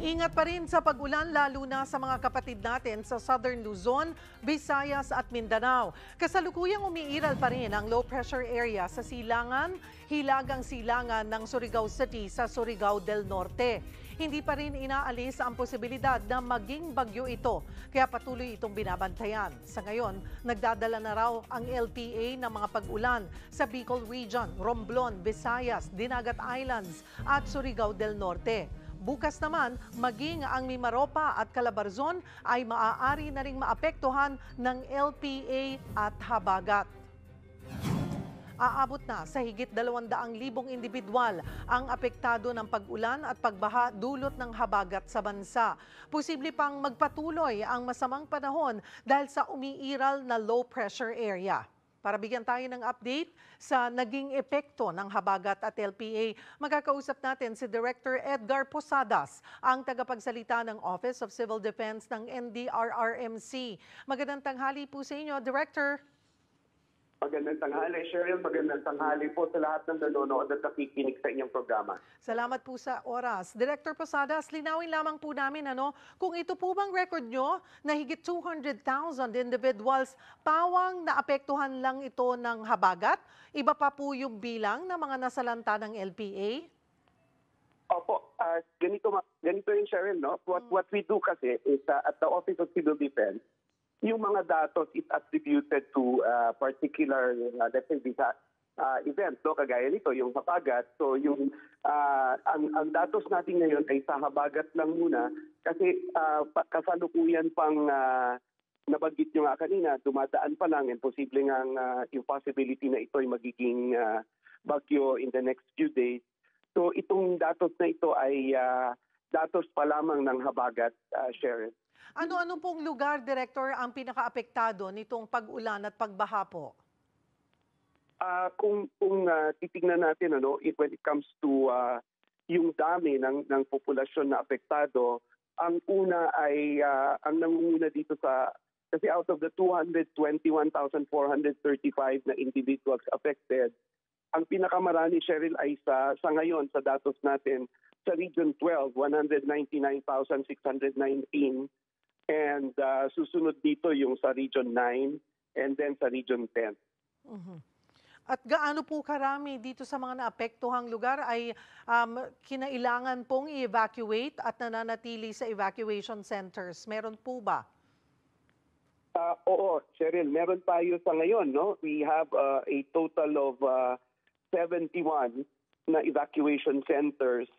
Ingat pa rin sa pag-ulan lalo na sa mga kapatid natin sa Southern Luzon, Visayas at Mindanao. Kasalukuyang umiiral pa rin ang low pressure area sa silangan, hilagang silangan ng Surigao City sa Surigao del Norte. Hindi pa rin inaalis ang posibilidad na maging bagyo ito, kaya patuloy itong binabantayan. Sa ngayon, nagdadala na raw ang LPA ng mga pag-ulan sa Bicol Region, Romblon, Visayas, Dinagat Islands at Surigao del Norte. Bukas naman, maging ang Mimaropa at Calabarzon ay maaari na ring maapektuhan ng LPA at habagat. Aabot na sa higit 200,000 individual ang apektado ng pag-ulan at pagbaha dulot ng habagat sa bansa. Posible pang magpatuloy ang masamang panahon dahil sa umiiral na low pressure area. Para bigyan tayo ng update sa naging epekto ng habagat at LPA, magkakausap natin si Director Edgar Posadas, ang tagapagsalita ng Office of Civil Defense ng NDRRMC. Magandang tanghali po sa inyo, Director. Magandang tanghali, Cheryl. Magandang tanghali po sa lahat ng nanonood at nakikinig sa inyong programa. Salamat po sa oras. Director Posadas, linawin lamang po namin kung ito po bang record nyo na higit 200,000 individuals pawang naapektuhan lang ito ng habagat? Iba pa po yung bilang ng mga nasalanta ng LPA? Opo, ganito yung Cheryl, no? What we do kasi is at the Office of Civil Defense, yung mga datos is attributed to particular, let's say, event, no? Kagaya nito, yung habagat. So yung ang datos natin ngayon ay sa habagat lang muna kasi kasalukuyan pang nabanggit nyo nga kanina, dumadaan pa lang and posible nga yung possibility na ito ay magiging bagyo in the next few days. So itong datos na ito ay datos pa lamang ng habagat, Sharon. Ano-ano pong lugar, Director, ang pinaka-apektado nitong pag-ulan at pagbaha po? Kung titingnan natin when it comes to yung dami ng populasyon na apektado, ang una ay ang nangunguna dito kasi out of the 221,435 na individuals affected, ang pinakamarami, Cheryl, ay sa ngayon sa datos natin sa Region 12, 199,619. And susunod dito yung sa Region 9 and then sa Region 10. At gaano po karami dito sa mga naapektuhang lugar ay kinailangan pong i-evacuate at nananatili sa evacuation centers? Meron po ba? Oo, Cheryl, meron tayo sa ngayon. No? We have a total of 71 na evacuation centers.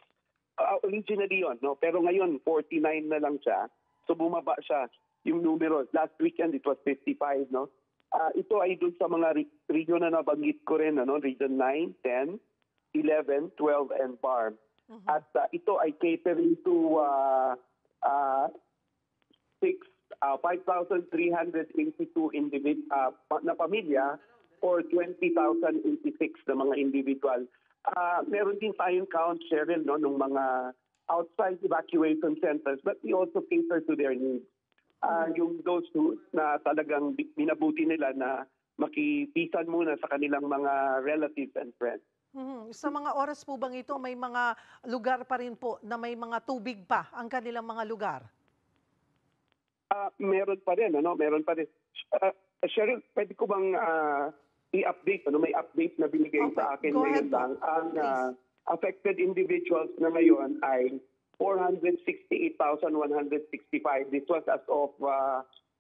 Originally yun, no? Pero ngayon 49 na lang siya. So bumaba siya yung numero. Last weekend it was 55, no? Ito ay dun sa mga region na nabanggit ko rin, Region 9, 10, 11, 12, and BARM. At ito ay catering to 5,382 na pamilya or 20,086 na mga individual. Meron din tayong count, Cheryl, nung mga outside evacuation centers, but we also cater to their needs. Yung those na talagang minabuti nila na makipisan muna sa kanilang mga relatives and friends. Sa mga oras po bang ito, may mga lugar pa rin po na may mga tubig pa ang kanilang mga lugar? Meron pa rin, Meron pa rin. Cheryl, pwede ko bang i-update? May update na binigay sa akin ngayon lang. Ang affected individuals na ngayon ay 468,165. This was as of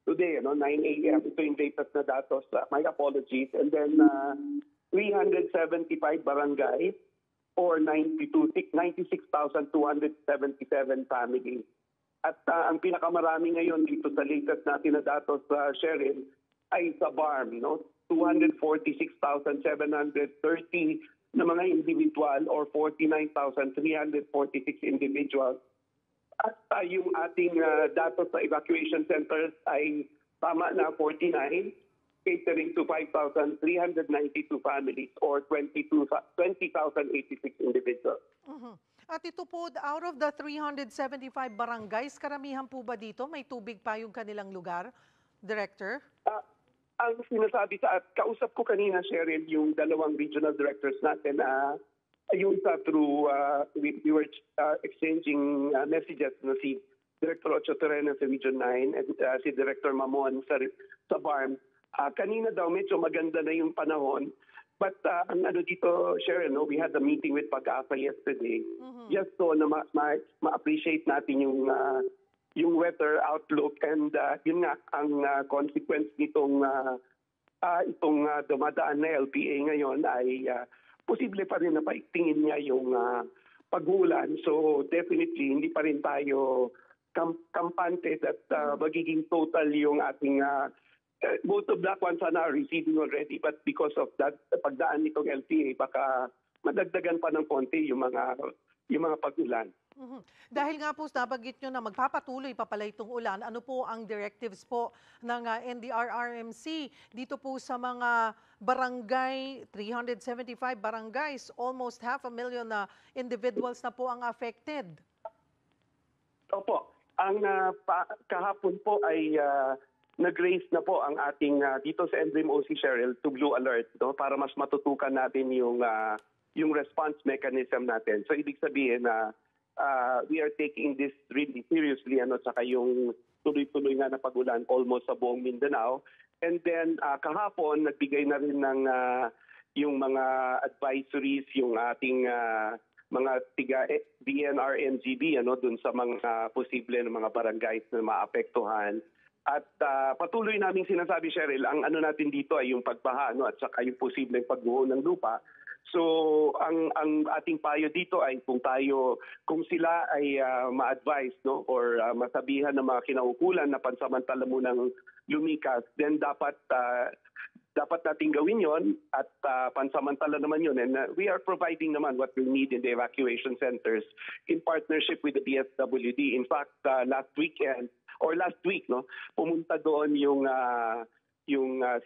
today, 9 a.m. Ito yung latest na datos. My apologies. And then 375 barangays or 96,277 families. At ang pinakamarami ngayon dito sa latest natin na datos, Sheryl, ay sa BARM, 246,730 na mga individual or 49,346 individuals. At yung ating datos sa evacuation centers ay tama na 49, catering to 5,392 families or 20,086 individuals. At ito po, out of the 375 barangays, karamihan po ba dito may tubig pa yung kanilang lugar, Director? Ang sinasabi kausap ko kanina, Cheryl, yung dalawang regional directors natin Ayun sa through, we were exchanging messages na si Director Ocho Torrena sa Region 9 and si Director Mamon sa BARM. Kanina daw medyo maganda na yung panahon. But ang ano dito, Sharon, no, we had a meeting with Pag-asa yesterday just so na ma-appreciate natin yung weather outlook and yun nga ang consequence nitong itong dumadaan na LPA ngayon ay posible pa rin na paigtingin niya yung pag-ulan. So definitely hindi pa rin tayo kampante that magiging total yung ating most of that ones are receiving already, but because of that pagdaan nitong LPA baka madagdagan pa ng konti yung mga pag-ulan. Dahil nga po nabanggit nyo na magpapatuloy pa pala itong ulan, ano po ang directives po ng NDRRMC dito po sa mga barangay, 375 barangays, almost 500,000 na individuals na po ang affected? Opo, ang kahapon po ay nag-raise na po ang ating dito sa NDRRMC, Cheryl, to blue alert, no, para mas matutukan natin yung response mechanism natin. So ibig sabihin na we are taking this really seriously, saka yung tuloy-tuloy nga na pag-ulan almost sa buong Mindanao. And then kahapon nagbigay na rin ng yung mga advisories yung ating mga tiga DNR NGB dun sa mga posible ng mga barangays na maapektuhan. At patuloy naming sinasabi, Cheryl, ang ano natin dito ay yung pagbaha at saka yung posibleng pagguho ng lupa. So ang ating payo dito ay kung sila ay ma-advise or masabihan ng mga kinaukulan na pansamantala munang lumikas, then dapat nating gawin yon at pansamantala naman yun. And we are providing naman what we need in the evacuation centers in partnership with the DSWD. In fact, last week, pumunta doon yung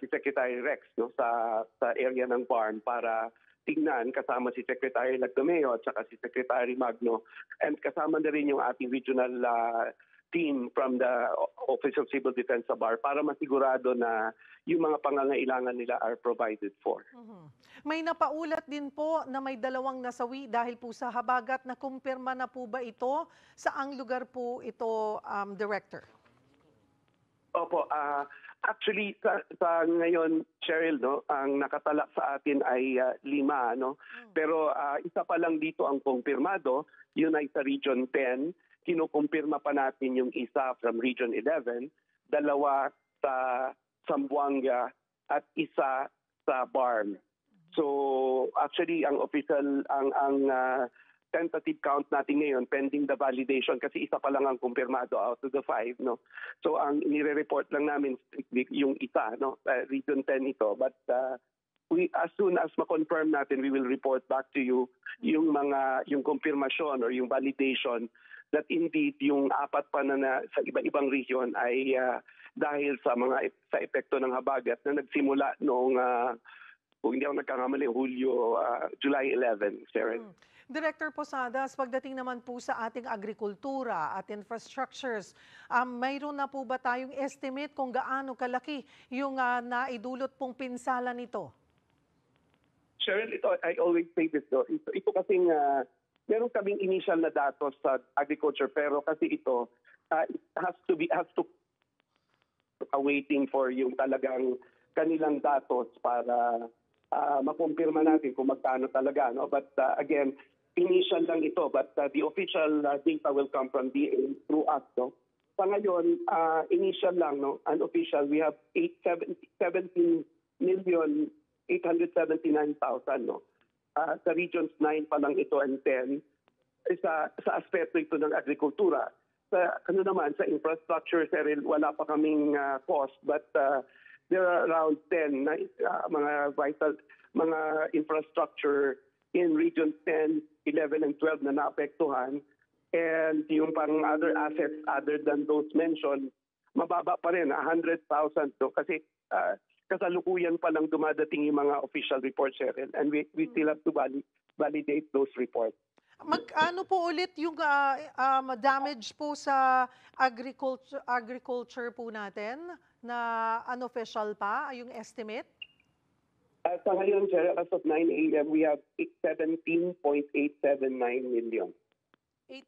si Secretary Rex sa area ng BARM para tingnan kasama si Secretary Lagdomeo at saka si Secretary Magno, and kasama na rin yung ating regional team from the Office of Civil Defense sa BAR para masigurado na yung mga pangangailangan nila are provided for. May napaulat din po na may 2 nasawi dahil po sa habagat. Na kumpirma na po ba ito? Saang lugar po ito, Director? Opo, actually sa ngayon, Cheryl, ang nakatala sa atin ay 5, Pero isa pa lang dito ang kumpirmado, yun ay sa Region 10. Kinukumpirma pa natin yung isa from Region 11, 2 sa Zamboanga at isa sa BARM. So actually ang official ang tentative count natin ngayon pending the validation kasi isa pa lang ang kumpirmado out of the 5, So ang nire-report lang namin yung isa, Region 10 ito, but we as soon as ma-confirm natin, we will report back to you yung confirmation or yung validation that indeed yung 4 pa na sa iba-ibang region ay dahil sa epekto ng habagat na nagsimula noong kung hindi ako nagkakamali, July 11, Sharon. Director Posadas, pagdating naman po sa ating agrikultura at infrastructures, mayroon na po ba tayong estimate kung gaano kalaki yung naidulot pong pinsala nito? Cheryl, I always say this, ito kasing meron kaming initial na datos sa agriculture, pero kasi ito it has to awaiting for yung talagang kanilang datos para makumpirma natin kung magkano talaga, But again, initial lang ito, but the official data will come from DA through us, Sa ngayon, initial lang, unofficial, we have 17,879,000, sa regions 9 pa lang ito and 10 sa aspeto ito ng agrikultura. Sa sa infrastructure, Cyril, wala pa kaming cost, but there are around 10 mga vital mga infrastructure in region 10, 11 and 12 na naapektuhan, and yung pang other assets other than those mentioned mababa pa rin, 100,000 kasi kasalukuyan pa lang dumadating yung mga official reports, Cheryl, and we still have to validate those reports. Ano po ulit yung damage po sa agriculture po natin na unofficial pa, yung estimate? Sa ngayon, Cheryl, as of 9 a.m., we have 17.879 million.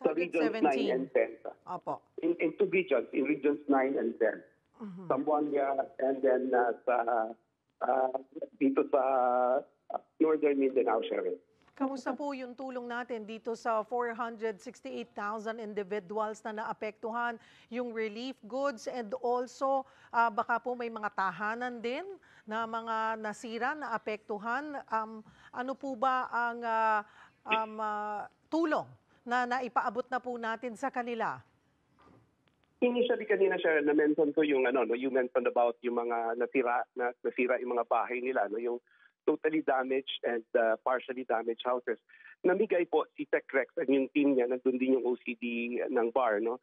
Sa regions 9 and 10. 817. Opo. In two regions, in regions 9 and 10. Zamboanga and then dito sa Northern Mindanao, Cheryl. Kamusta po yung tulong natin dito sa 468,000 individuals na naapektuhan, yung relief goods and also baka po may mga tahanan din na mga nasira, naapektuhan. Ano po ba ang tulong na naipaabot na po natin sa kanila? Initially kanina, Sharon, na-mention ko yung you mentioned about yung mga nasira yung mga bahay nila, yung totally damaged and partially damaged houses. Namigay po si TechRex at yung team niya, nandun din yung OCD ng BAR, ng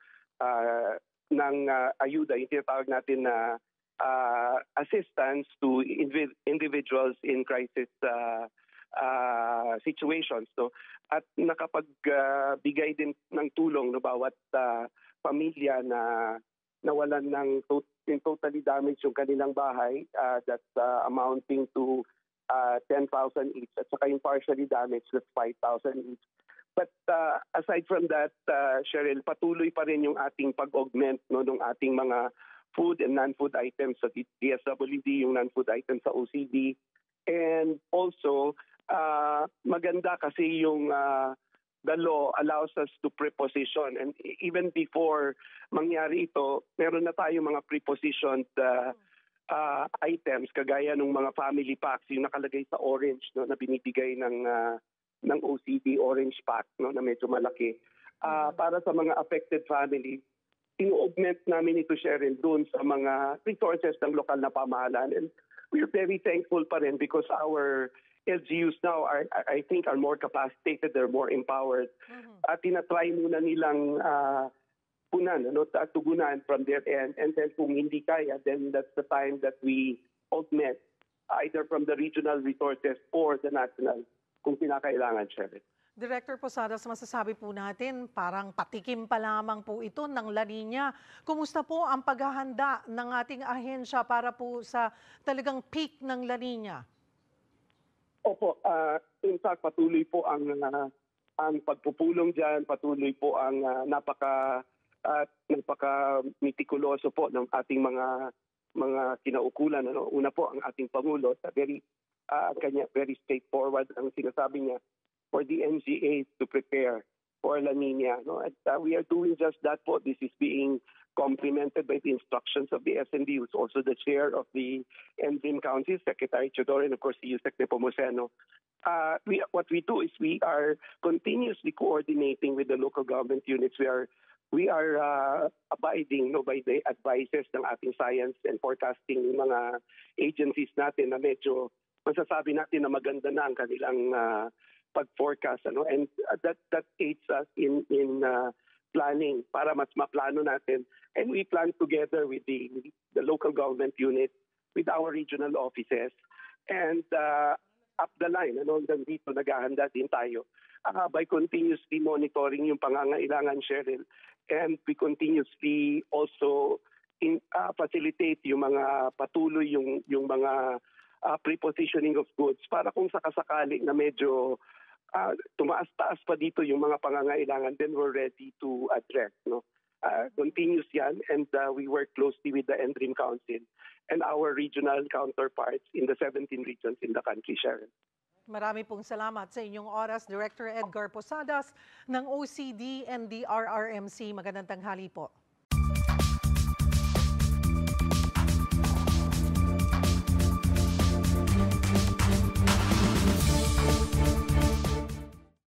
ayuda, yung tinatawag natin na assistance to individuals in crisis situations. At nakapagbigay din ng tulong bawat pamilya na nawalan ng totally damaged yung kanilang bahay, that's amounting to 10,000 each, at saka yung partially damaged, that's 5,000 each. But aside from that, Cheryl, patuloy pa rin yung ating pag-augment ng ating mga food and non-food items sa DSWD, yung non-food items sa OCD. And also, maganda kasi yung the law allows us to preposition. And even before mangyari ito, meron na tayo mga prepositioned items kagaya ng mga family packs yung nakalagay sa orange na binibigay ng OCD orange pack na medyo malaki para sa mga affected family. Ino-augment namin ito, Cheryl, doon sa mga resources ng lokal na pamahalaan, and we're very thankful pa rin because our LGUs now are, I think, are more capacitated, they're more empowered. At tinatry muna nilang tugunan from their end, and then kung hindi kaya, then that's the time that we augment either from the regional resources or the national kung kinakailangan, Cheryl. Director Posadas, masasabi po natin parang patikim pa lamang po ito ng La Nina. Kumusta po ang paghahanda ng ating ahensya para po sa talagang peak ng La Nina? Opo, in fact patuloy po ang pagpupulong diyan, patuloy po ang napaka-mitikuloso po ng ating mga kinaukulan. Una po ang ating Pangulo, very straightforward ang sinasabi niya for the NGAs to prepare for La Nina. And, we are doing just that po. This is being complemented by the instructions of the SND, who's also the chair of the NDRIM Council, Secretary Chodor, and of course the Yusek Nepomuceno. What we do is we are continuously coordinating with the local government units. We are abiding by the advices ng ating science and forecasting mga agencies natin na medyo masasabi natin na maganda na ang kanilang pag-forecast. And that aids us in planning para mas maplano natin. And we plan together with the local government unit, with our regional offices, and up the line, hanggang dito naghahanda din tayo by continuously monitoring yung pangangailangan, Cheryl. And we continuously also facilitate yung mga patuloy yung mga prepositioning of goods para kung sakasakali na medyo tumaas-taas pa dito yung mga pangangailangan, then we're ready to address. Continuous yan, and we work closely with the NDRIM Council and our regional counterparts in the 17 regions in the country, Sharon. Marami pong salamat sa inyong oras, Director Edgar Posadas ng OCD and DRRMC. Magandang tanghali po.